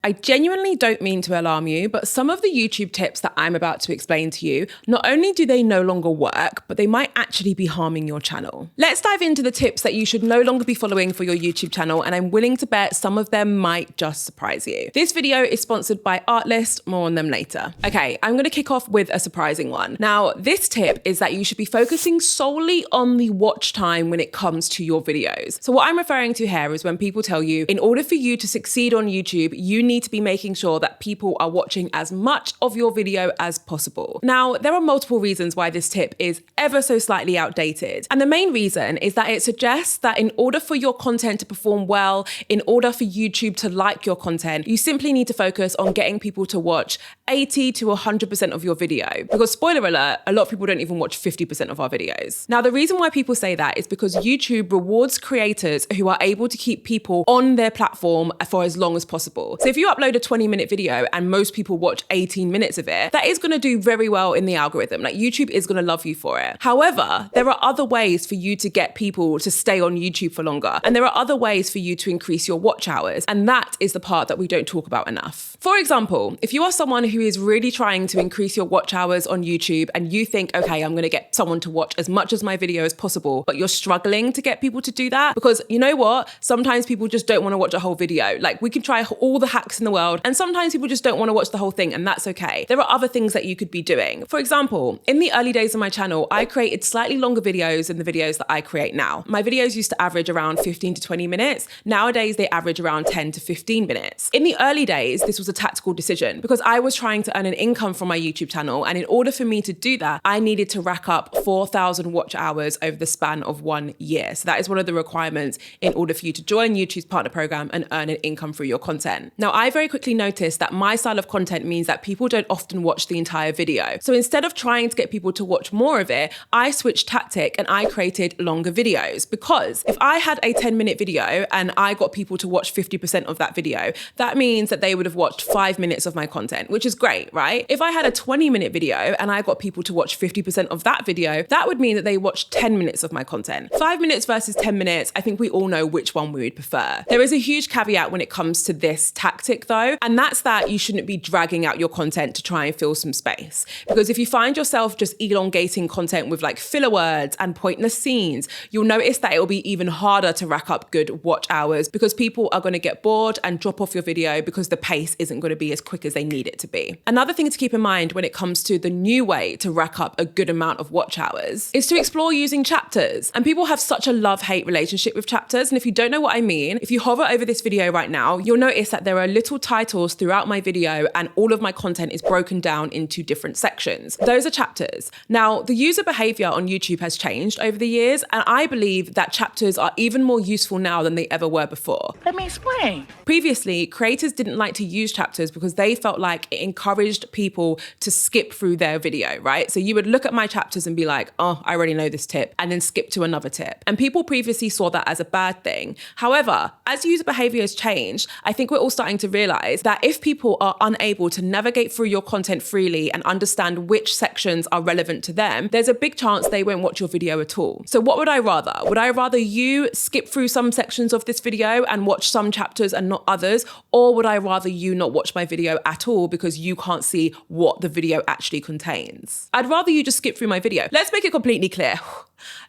I genuinely don't mean to alarm you, but some of the YouTube tips that I'm about to explain to you, not only do they no longer work, but they might actually be harming your channel. Let's dive into the tips that you should no longer be following for your YouTube channel, and I'm willing to bet some of them might just surprise you. This video is sponsored by Artlist, more on them later. Okay, I'm gonna kick off with a surprising one. Now, this tip is that you should be focusing solely on the watch time when it comes to your videos. So what I'm referring to here is when people tell you, in order for you to succeed on YouTube, you need to be making sure that people are watching as much of your video as possible. Now, there are multiple reasons why this tip is ever so slightly outdated. And the main reason is that it suggests that in order for your content to perform well, in order for YouTube to like your content, you simply need to focus on getting people to watch 80 to 100% of your video. Because spoiler alert, a lot of people don't even watch 50% of our videos. Now, the reason why people say that is because YouTube rewards creators who are able to keep people on their platform for as long as possible. So if you upload a 20-minute video and most people watch 18 minutes of it, that is going to do very well in the algorithm. Like, YouTube is going to love you for it. However, there are other ways for you to get people to stay on YouTube for longer. And there are other ways for you to increase your watch hours. And that is the part that we don't talk about enough. For example, if you are someone who is really trying to increase your watch hours on YouTube and you think, okay, I'm going to get someone to watch as much as my video as possible, but you're struggling to get people to do that, because you know what? Sometimes people just don't want to watch a whole video. Like, we can try all the hacks in the world, and sometimes people just don't want to watch the whole thing, and that's okay. There are other things that you could be doing. For example, in the early days of my channel, I created slightly longer videos than the videos that I create now. My videos used to average around 15 to 20 minutes. Nowadays, they average around 10 to 15 minutes. In the early days, this was a tactical decision because I was trying to earn an income from my YouTube channel, and in order for me to do that, I needed to rack up 4,000 watch hours over the span of 1 year. So that is one of the requirements in order for you to join YouTube's partner program and earn an income through your content. Now, I very quickly noticed that my style of content means that people don't often watch the entire video. So instead of trying to get people to watch more of it, I switched tactic and I created longer videos, because if I had a 10-minute video and I got people to watch 50% of that video, that means that they would have watched 5 minutes of my content, which is great, right? If I had a 20-minute video and I got people to watch 50% of that video, that would mean that they watched 10 minutes of my content. 5 minutes versus 10 minutes, I think we all know which one we would prefer. There is a huge caveat when it comes to this tactic though, and that's that you shouldn't be dragging out your content to try and fill some space. Because if you find yourself just elongating content with like filler words and pointless scenes, you'll notice that it'll be even harder to rack up good watch hours, because people are going to get bored and drop off your video because the pace isn't going to be as quick as they need it to be. Another thing to keep in mind when it comes to the new way to rack up a good amount of watch hours is to explore using chapters. And people have such a love-hate relationship with chapters. And if you don't know what I mean, if you hover over this video right now, you'll notice that there are little titles throughout my video and all of my content is broken down into different sections. Those are chapters. Now, the user behavior on YouTube has changed over the years, and I believe that chapters are even more useful now than they ever were before. Let me explain. Previously, creators didn't like to use chapters because they felt like it encouraged people to skip through their video, right? So you would look at my chapters and be like, oh, I already know this tip, and then skip to another tip. And people previously saw that as a bad thing. However, as user behavior has changed, I think we're all starting to realize that if people are unable to navigate through your content freely and understand which sections are relevant to them, there's a big chance they won't watch your video at all. So what would I rather? Would I rather you skip through some sections of this video and watch some chapters and not others? Or would I rather you not watch my video at all because you can't see what the video actually contains? I'd rather you just skip through my video. Let's make it completely clear.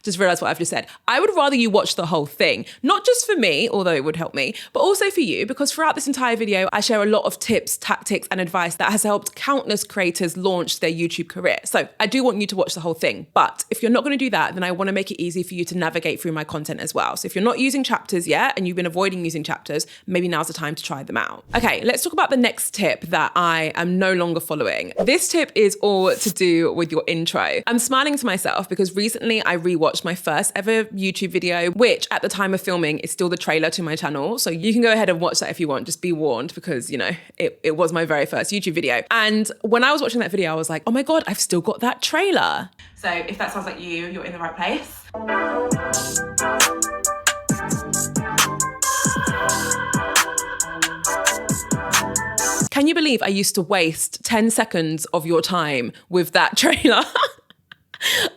Just realized what I've just said. I would rather you watch the whole thing, not just for me, although it would help me, but also for you, because throughout this entire video, I share a lot of tips, tactics, and advice that has helped countless creators launch their YouTube career. So I do want you to watch the whole thing. But if you're not going to do that, then I want to make it easy for you to navigate through my content as well. So if you're not using chapters yet and you've been avoiding using chapters, maybe now's the time to try them out. Okay, let's talk about the next tip that I am no longer following. This tip is all to do with your intro. I'm smiling to myself because recently I rewatched my first ever YouTube video, which at the time of filming is still the trailer to my channel. So you can go ahead and watch that if you want, just be warned, because you know, it was my very first YouTube video. And when I was watching that video, I was like, oh my God, I've still got that trailer. So if that sounds like you, you're in the right place. Can you believe I used to waste 10 seconds of your time with that trailer?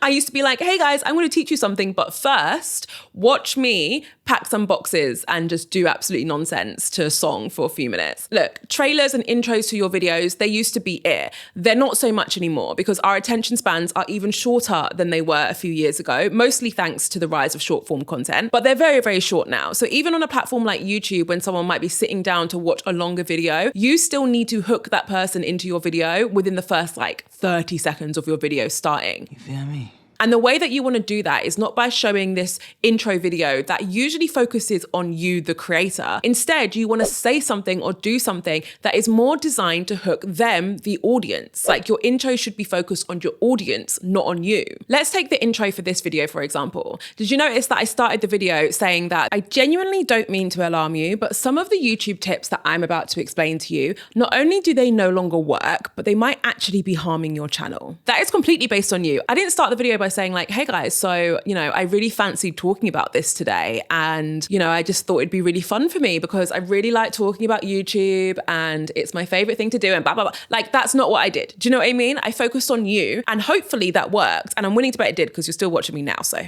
I used to be like, hey guys, I'm going to teach you something, but first watch me pack some boxes and just do absolutely nonsense to a song for a few minutes. Look, trailers and intros to your videos, they used to be it. They're not so much anymore because our attention spans are even shorter than they were a few years ago, mostly thanks to the rise of short form content, but they're very, very short now. So even on a platform like YouTube, when someone might be sitting down to watch a longer video, you still need to hook that person into your video within the first like 30 seconds of your video starting. You feel me? And the way that you want to do that is not by showing this intro video that usually focuses on you, the creator. Instead, you want to say something or do something that is more designed to hook them, the audience. Like your intro should be focused on your audience, not on you. Let's take the intro for this video, for example. Did you notice that I started the video saying that I genuinely don't mean to alarm you, but some of the YouTube tips that I'm about to explain to you, not only do they no longer work, but they might actually be harming your channel. That is completely based on you. I didn't start the video by saying like, hey guys, so, I really fancied talking about this today. And, I just thought it'd be really fun for me because I really like talking about YouTube and it's my favorite thing to do and blah, blah, blah. Like, that's not what I did. Do you know what I mean? I focused on you and hopefully that worked. And I'm willing to bet it did because you're still watching me now, so.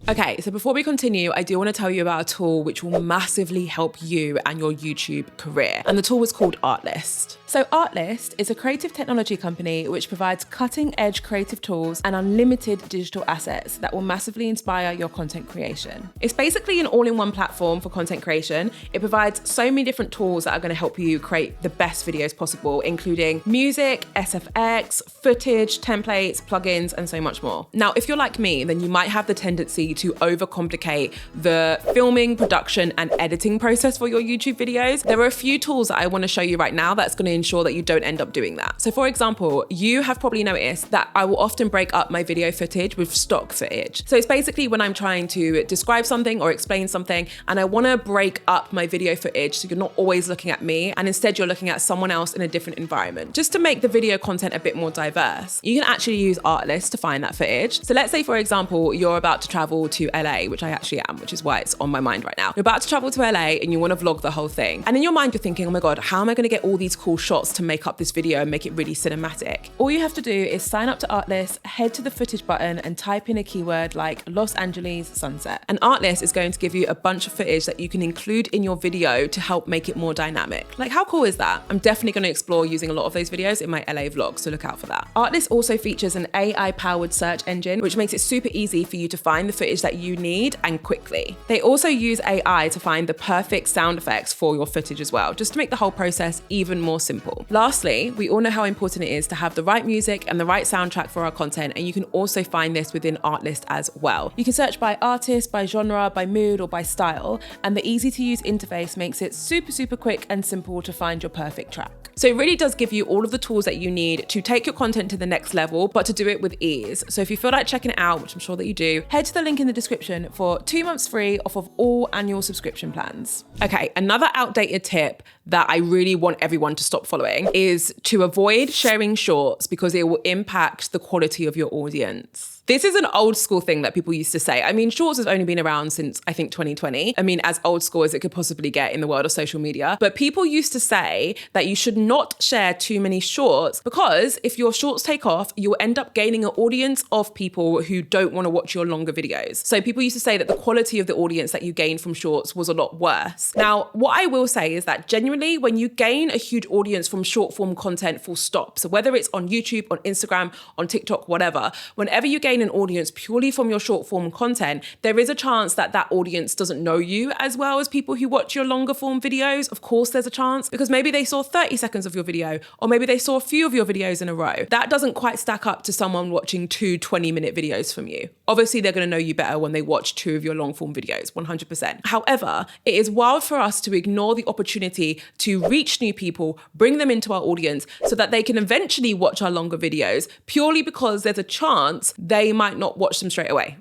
Okay, so before we continue, I do want to tell you about a tool which will massively help you and your YouTube career. And the tool is called Artlist. So Artlist is a creative technology company which provides cutting-edge creative tools and unlimited digital assets that will massively inspire your content creation. It's basically an all-in-one platform for content creation. It provides so many different tools that are going to help you create the best videos possible, including music, SFX, footage, templates, plugins, and so much more. Now, if you're like me, then you might have the tendency to overcomplicate the filming, production, and editing process for your YouTube videos. There are a few tools that I want to show you right now that's going to ensure that you don't end up doing that. So for example, you have probably noticed that I will often break up my video footage with stock footage. So it's basically when I'm trying to describe something or explain something and I want to break up my video footage so you're not always looking at me and instead you're looking at someone else in a different environment. Just to make the video content a bit more diverse, you can actually use Artlist to find that footage. So let's say, for example, you're about to travel to LA, which I actually am, which is why it's on my mind right now. You're about to travel to LA and you want to vlog the whole thing. And in your mind, you're thinking, oh my God, how am I going to get all these cool shots to make up this video and make it really cinematic? All you have to do is sign up to Artlist, head to the footage button and type in a keyword like Los Angeles sunset. And Artlist is going to give you a bunch of footage that you can include in your video to help make it more dynamic. Like, how cool is that? I'm definitely going to explore using a lot of those videos in my LA vlog, so look out for that. Artlist also features an AI-powered search engine, which makes it super easy for you to find the footage that you need and quickly. They also use AI to find the perfect sound effects for your footage as well, just to make the whole process even more simple. Lastly, we all know how important it is to have the right music and the right soundtrack for our content, and you can also find this within Artlist as well. You can search by artist, by genre, by mood, or by style, and the easy to use interface makes it super, super quick and simple to find your perfect track. So it really does give you all of the tools that you need to take your content to the next level, but to do it with ease. So if you feel like checking it out, which I'm sure that you do, head to the link in the description for 2 months free off of all annual subscription plans. Okay, another outdated tip that I really want everyone to stop following is to avoid sharing shorts because it will impact the quality of your audience. This is an old school thing that people used to say. I mean, shorts has only been around since, I think, 2020. I mean, as old school as it could possibly get in the world of social media. But people used to say that you should not share too many shorts because if your shorts take off, you'll end up gaining an audience of people who don't want to watch your longer videos. So people used to say that the quality of the audience that you gained from shorts was a lot worse. Now, what I will say is that genuinely, when you gain a huge audience from short form content, full stop. So whether it's on YouTube, on Instagram, on TikTok, whatever, whenever you gain an audience purely from your short form content, there is a chance that that audience doesn't know you as well as people who watch your longer form videos. Of course, there's a chance because maybe they saw 30 seconds of your video or maybe they saw a few of your videos in a row. That doesn't quite stack up to someone watching 2 20-minute videos from you. Obviously, they're going to know you better when they watch 2 of your long form videos, 100%. However, it is wild for us to ignore the opportunity to reach new people, bring them into our audience so that they can eventually watch our longer videos purely because there's a chance they might not watch them straight away.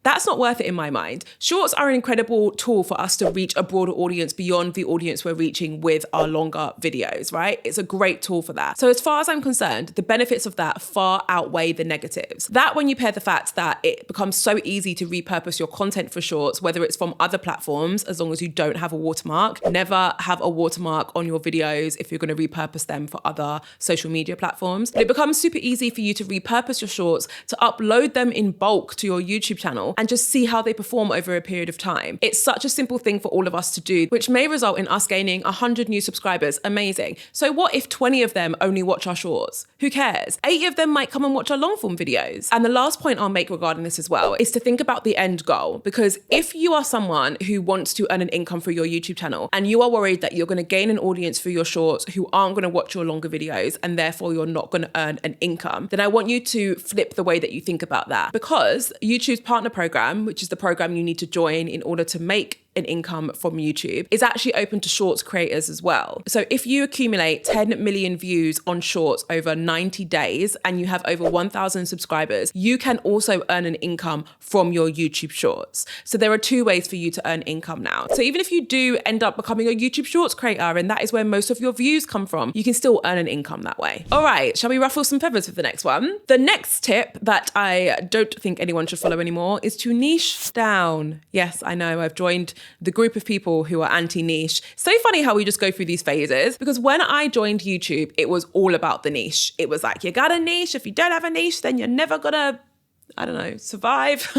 That's not worth it in my mind. Shorts are an incredible tool for us to reach a broader audience beyond the audience we're reaching with our longer videos, right? It's a great tool for that. So as far as I'm concerned, the benefits of that far outweigh the negatives. That when you pair the fact that it becomes so easy to repurpose your content for shorts, whether it's from other platforms, as long as you don't have a watermark. Never have a watermark on your videos if you're going to repurpose them for other social media platforms. But it becomes super easy for you to repurpose your shorts, to upload them in bulk to your YouTube channel and just see how they perform over a period of time. It's such a simple thing for all of us to do, which may result in us gaining 100 new subscribers. Amazing. So what if 20 of them only watch our shorts? Who cares? 80 of them might come and watch our long form videos. And the last point I'll make regarding this as well is to think about the end goal, because if you are someone who wants to earn an income through your YouTube channel and you are worried that you're going to gain an audience through your shorts who aren't going to watch your longer videos and therefore you're not going to earn an income, then I want you to flip the way that you think about that, because YouTube's partner program, which is the program you need to join in order to make an income from YouTube, is actually open to shorts creators as well. So if you accumulate 10 million views on shorts over 90 days and you have over 1,000 subscribers, you can also earn an income from your YouTube shorts. So there are two ways for you to earn income now. So even if you do end up becoming a YouTube shorts creator and that is where most of your views come from, you can still earn an income that way. All right, shall we ruffle some feathers with the next one? The next tip that I don't think anyone should follow anymore is to niche down. Yes, I know, I've joined the group of people who are anti-niche. So funny how we just go through these phases, because when I joined YouTube, it was all about the niche. It was like, you got a niche. If you don't have a niche, then you're never gonna, I don't know, survive.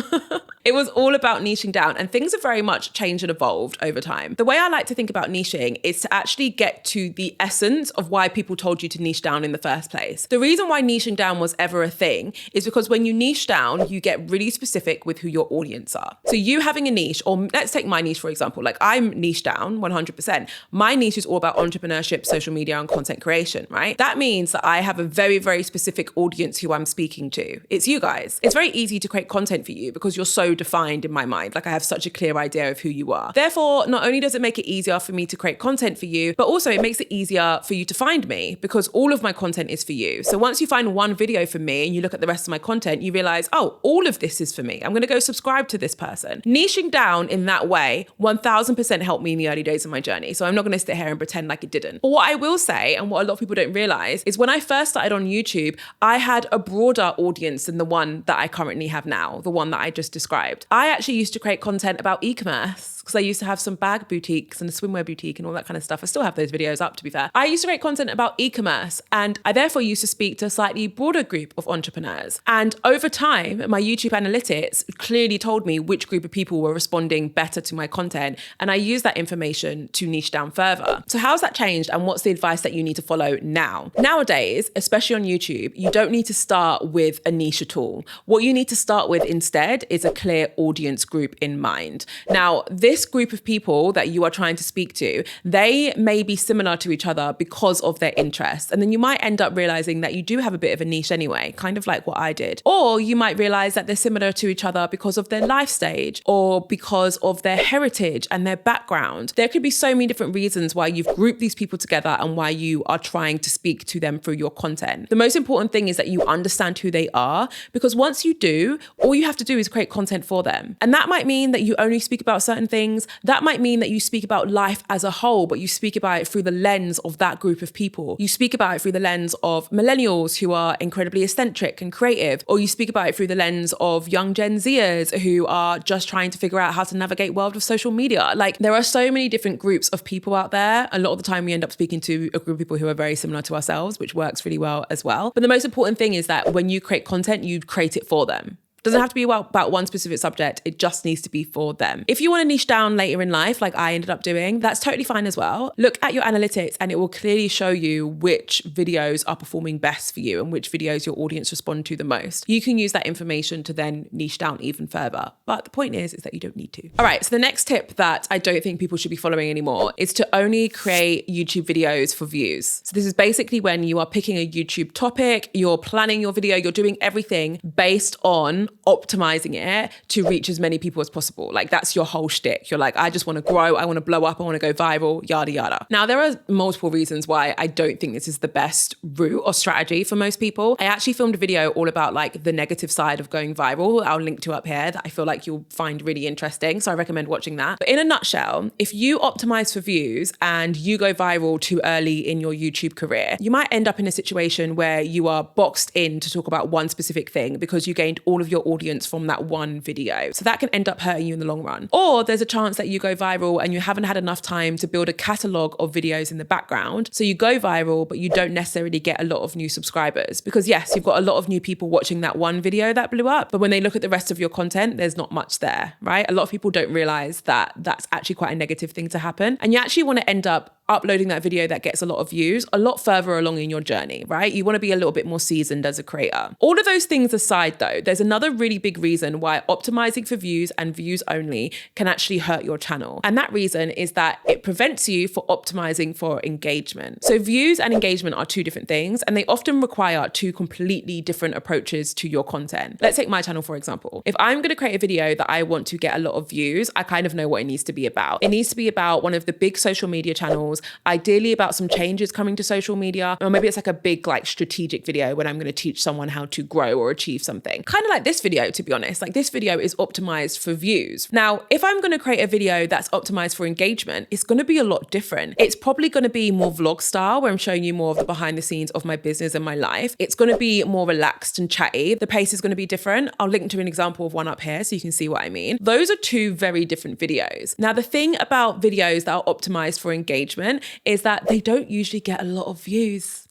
It was all about niching down, and things have very much changed and evolved over time. The way I like to think about niching is to actually get to the essence of why people told you to niche down in the first place. The reason why niching down was ever a thing is because when you niche down, you get really specific with who your audience are. So you having a niche, or let's take my niche for example, like I'm niche down 100%. My niche is all about entrepreneurship, social media, and content creation, right? That means that I have a very, very specific audience who I'm speaking to. It's you guys. It's very easy to create content for you because you're so defined in my mind. Like I have such a clear idea of who you are. Therefore, not only does it make it easier for me to create content for you, but also it makes it easier for you to find me because all of my content is for you. So once you find one video from me and you look at the rest of my content, you realize, oh, all of this is for me. I'm going to go subscribe to this person. Niching down in that way, 1000% helped me in the early days of my journey. So I'm not going to sit here and pretend like it didn't. But what I will say, and what a lot of people don't realize, is when I first started on YouTube, I had a broader audience than the one that I currently have now, the one that I just described. I actually used to create content about e-commerce because I used to have some bag boutiques and a swimwear boutique and all that kind of stuff. I still have those videos up, to be fair. I used to create content about e-commerce, and I therefore used to speak to a slightly broader group of entrepreneurs. And over time, my YouTube analytics clearly told me which group of people were responding better to my content, and I used that information to niche down further. So how's that changed, and what's the advice that you need to follow now? Nowadays, especially on YouTube, you don't need to start with a niche at all. What you need to start with instead is a clear audience group in mind. Now, this group of people that you are trying to speak to, they may be similar to each other because of their interests. And then you might end up realizing that you do have a bit of a niche anyway, kind of like what I did. Or you might realize that they're similar to each other because of their life stage or because of their heritage and their background. There could be so many different reasons why you've grouped these people together and why you are trying to speak to them through your content. The most important thing is that you understand who they are, because once you do, all you have to do is create content for them. And that might mean that you only speak about certain things. That might mean that you speak about life as a whole, but you speak about it through the lens of that group of people. You speak about it through the lens of millennials who are incredibly eccentric and creative, or you speak about it through the lens of young Gen Zers who are just trying to figure out how to navigate world of social media. Like, there are so many different groups of people out there. A lot of the time we end up speaking to a group of people who are very similar to ourselves, which works really well as well. But the most important thing is that when you create content, you create it for them. It doesn't have to be about one specific subject. It just needs to be for them. If you want to niche down later in life, like I ended up doing, that's totally fine as well. Look at your analytics and it will clearly show you which videos are performing best for you and which videos your audience respond to the most. You can use that information to then niche down even further. But the point is that you don't need to. All right, so the next tip that I don't think people should be following anymore is to only create YouTube videos for views. So this is basically when you are picking a YouTube topic, you're planning your video, you're doing everything based on on optimizing it to reach as many people as possible. Like that's your whole shtick. You're like, I just want to grow, I want to blow up, I want to go viral, yada, yada. Now, there are multiple reasons why I don't think this is the best route or strategy for most people. I actually filmed a video all about like the negative side of going viral. I'll link to up here that I feel like you'll find really interesting. So I recommend watching that. But in a nutshell, if you optimize for views and you go viral too early in your YouTube career, you might end up in a situation where you are boxed in to talk about one specific thing because you gained all of your audience from that one video. So that can end up hurting you in the long run. Or there's a chance that you go viral and you haven't had enough time to build a catalog of videos in the background. So you go viral, but you don't necessarily get a lot of new subscribers because yes, you've got a lot of new people watching that one video that blew up, but when they look at the rest of your content, there's not much there, right? A lot of people don't realize that that's actually quite a negative thing to happen. And you actually want to end up uploading that video that gets a lot of views a lot further along in your journey, right? You want to be a little bit more seasoned as a creator. All of those things aside though, there's another really big reason why optimizing for views and views only can actually hurt your channel. And that reason is that it prevents you from optimizing for engagement. So views and engagement are two different things and they often require two completely different approaches to your content. Let's take my channel for example. If I'm going to create a video that I want to get a lot of views, I kind of know what it needs to be about. It needs to be about one of the big social media channels, ideally about some changes coming to social media, or maybe it's like a big like strategic video when I'm going to teach someone how to grow or achieve something. Kind of like this video, to be honest. Like this video is optimized for views. Now, if I'm going to create a video that's optimized for engagement, it's going to be a lot different. It's probably going to be more vlog style where I'm showing you more of the behind the scenes of my business and my life. It's going to be more relaxed and chatty. The pace is going to be different. I'll link to an example of one up here so you can see what I mean. Those are two very different videos. Now, the thing about videos that are optimized for engagement is that they don't usually get a lot of views.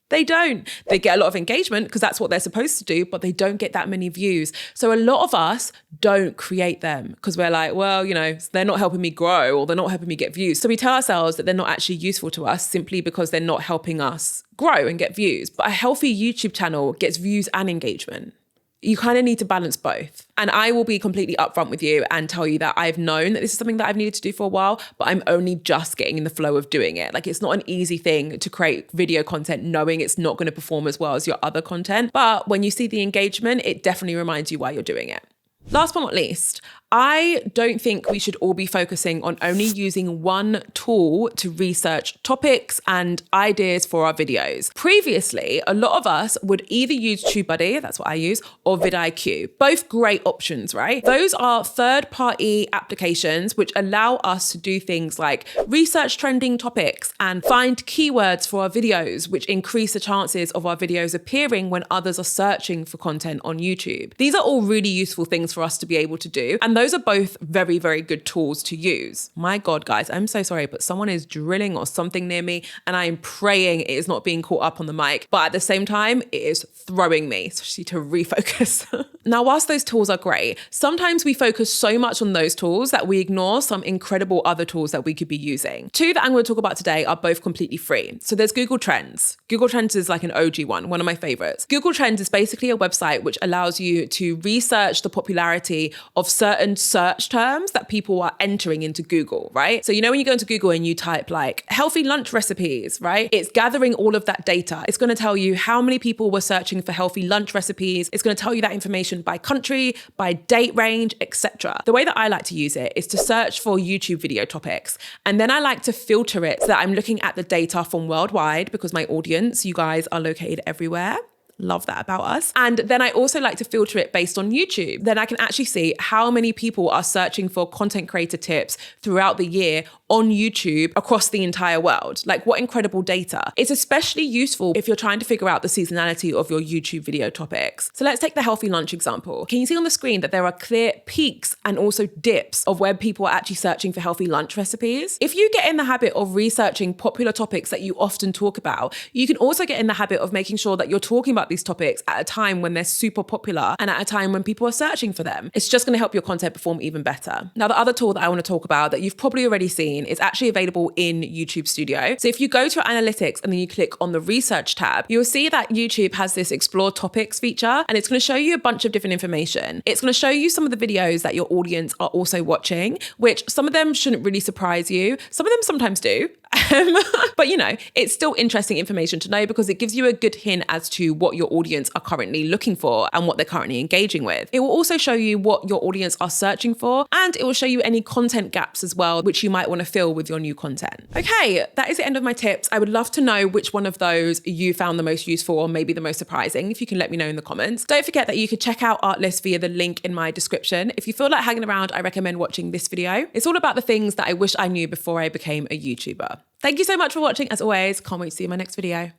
They don't. They get a lot of engagement because that's what they're supposed to do, but they don't get that many views. So a lot of us don't create them because we're like, well, you know, they're not helping me grow or they're not helping me get views. So we tell ourselves that they're not actually useful to us simply because they're not helping us grow and get views. But a healthy YouTube channel gets views and engagement. You kind of need to balance both. And I will be completely upfront with you and tell you that I've known that this is something that I've needed to do for a while, but I'm only just getting in the flow of doing it. Like it's not an easy thing to create video content knowing it's not going to perform as well as your other content. But when you see the engagement, it definitely reminds you why you're doing it. Last but not least, I don't think we should all be focusing on only using one tool to research topics and ideas for our videos. Previously, a lot of us would either use TubeBuddy, that's what I use, or vidIQ. Both great options, right? Those are third-party applications which allow us to do things like research trending topics and find keywords for our videos, which increase the chances of our videos appearing when others are searching for content on YouTube. These are all really useful things for us to be able to do. And those are both very, very good tools to use. My God, guys, I'm so sorry, but someone is drilling or something near me and I am praying it is not being caught up on the mic. But at the same time, it is throwing me, so I just need to refocus. Now, whilst those tools are great, sometimes we focus so much on those tools that we ignore some incredible other tools that we could be using. Two that I'm going to talk about today are both completely free. So there's Google Trends. Google Trends is like an OG one of my favorites. Google Trends is basically a website which allows you to research the popularity of certain search terms that people are entering into Google, right? So you know when you go into Google and you type like healthy lunch recipes, right? It's gathering all of that data. It's going to tell you how many people were searching for healthy lunch recipes. It's going to tell you that information by country, by date range, etc. The way that I like to use it is to search for YouTube video topics. And then I like to filter it so that I'm looking at the data from worldwide because my audience, you guys are located everywhere. Love that about us. And then I also like to filter it based on YouTube. Then I can actually see how many people are searching for content creator tips throughout the year on YouTube across the entire world. Like what incredible data. It's especially useful if you're trying to figure out the seasonality of your YouTube video topics. So let's take the healthy lunch example. Can you see on the screen that there are clear peaks and also dips of where people are actually searching for healthy lunch recipes? If you get in the habit of researching popular topics that you often talk about, you can also get in the habit of making sure that you're talking about these topics at a time when they're super popular and at a time when people are searching for them. It's just going to help your content perform even better. Now, the other tool that I want to talk about that you've probably already seen is actually available in YouTube Studio. So if you go to analytics and then you click on the research tab, you'll see that YouTube has this explore topics feature and it's going to show you a bunch of different information. It's going to show you some of the videos that your audience are also watching, which some of them shouldn't really surprise you. Some of them sometimes do. But you know, it's still interesting information to know because it gives you a good hint as to what your audience are currently looking for and what they're currently engaging with. It will also show you what your audience are searching for, and it will show you any content gaps as well, which you might want to fill with your new content. Okay, that is the end of my tips. I would love to know which one of those you found the most useful or maybe the most surprising, if you can let me know in the comments. Don't forget that you could check out Artlist via the link in my description. If you feel like hanging around, I recommend watching this video. It's all about the things that I wish I knew before I became a YouTuber. Thank you so much for watching. As always, can't wait to see you in my next video.